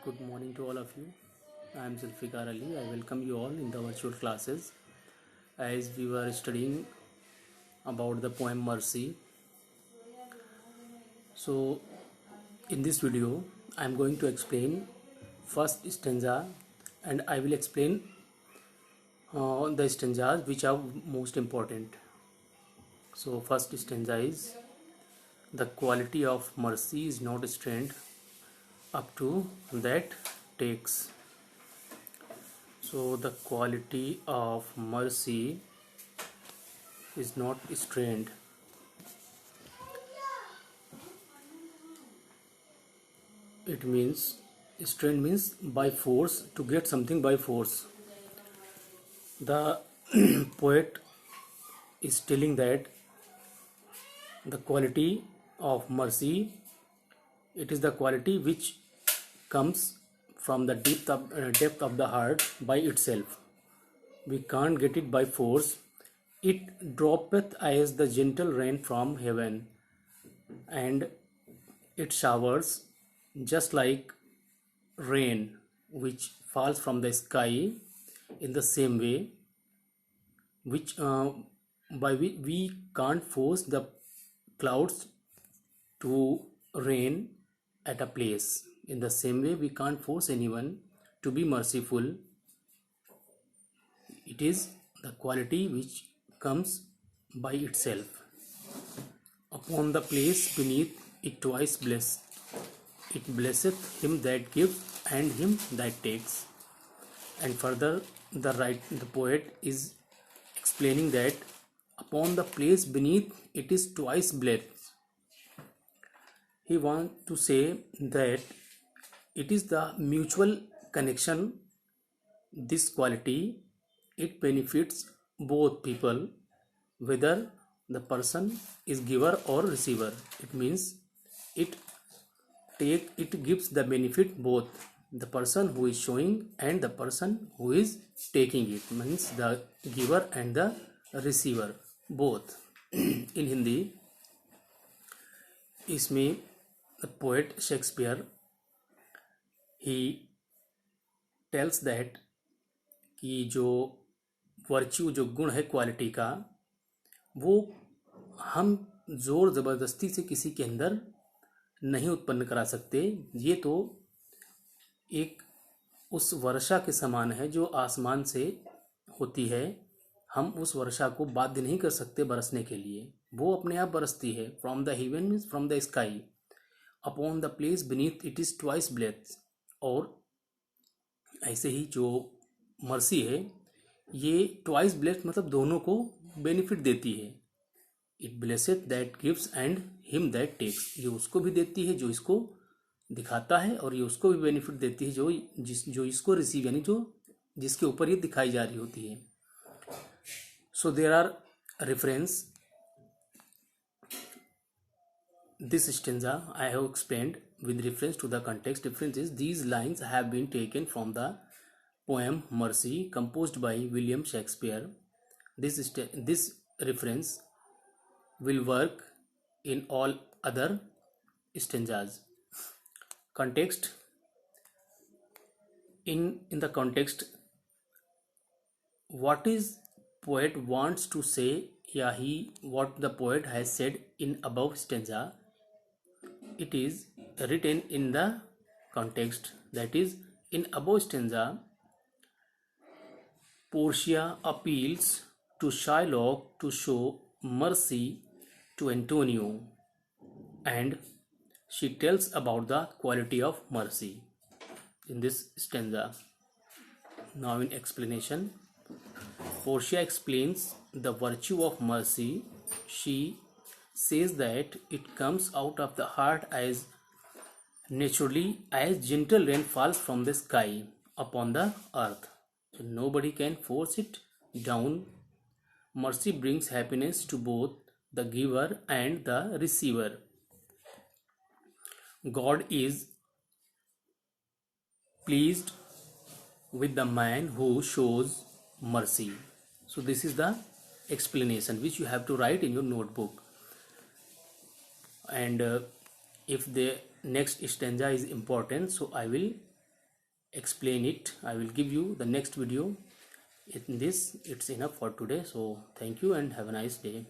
Good morning to all of you. I am Zulfikar Ali. I welcome you all in the virtual classes as we were studying about the poem Mercy. So, in this video, I am going to explain first stanza and I will explain the stanzas which are most important. So, first stanza is the quality of mercy is not strained up to that takes. So the quality of mercy is not strained. It means strained means by force, to get something by force. The poet is telling that the quality of mercy, it is the quality which comes from the depth of the heart by itself. We can't get it by force. It droppeth as the gentle rain from heaven, and it showers just like rain which falls from the sky. In the same way, which by we can't force the clouds to rain at a place. In the same way, we can't force anyone to be merciful. It is the quality which comes by itself. Upon the place beneath it twice bless. It blesseth him that gives and him that takes. And further, the poet is explaining that upon the place beneath it is twice blessed. He wants to say that it is the mutual connection. This quality, it benefits both people, whether the person is giver or receiver. It means it gives the benefit both the person who is showing and the person who is taking it, means the giver and the receiver both. In Hindi इसमें the poet Shakespeare, he tells that कि जो virtue, जो गुण है quality का, वो हम जोर ज़बरदस्ती से किसी के अंदर नहीं उत्पन्न करा सकते. ये तो एक उस वर्षा के समान है जो आसमान से होती है. हम उस वर्षा को बाध्य नहीं कर सकते बरसने के लिए, वो अपने आप बरसती है. From the haven means from the sky. Upon the place beneath it is twice blessed. और ऐसे ही जो मर्सी है, ये ट्वाइस ब्लेस्ड मतलब दोनों को बेनिफिट देती है. It blesseth that gives and him that takes. ये उसको भी देती है जो इसको दिखाता है, और ये उसको भी बेनिफिट देती है जो इसको रिसीव, यानी जो जिसके ऊपर ये दिखाई जा रही होती है. So there are reference. This stanza I have explained with reference to the context. Difference is these lines have been taken from the poem Mercy, composed by William Shakespeare. This reference will work in all other stanzas. Context. In the context, what is poet wants to say, what the poet has said in above stanza, it is written in the context. That is, in above stanza, Portia appeals to Shylock to show mercy to Antonio, and she tells about the quality of mercy in this stanza. Now in explanation, Portia explains the virtue of mercy. She says that it comes out of the heart as naturally as gentle rain falls from the sky upon the earth. So nobody can force it down. Mercy brings happiness to both the giver and the receiver. God is pleased with the man who shows mercy. So this is the explanation which you have to write in your notebook. And if the next stanza is important, so I will explain it. I will give you the next video. In this, it's enough for today. So thank you and have a nice day.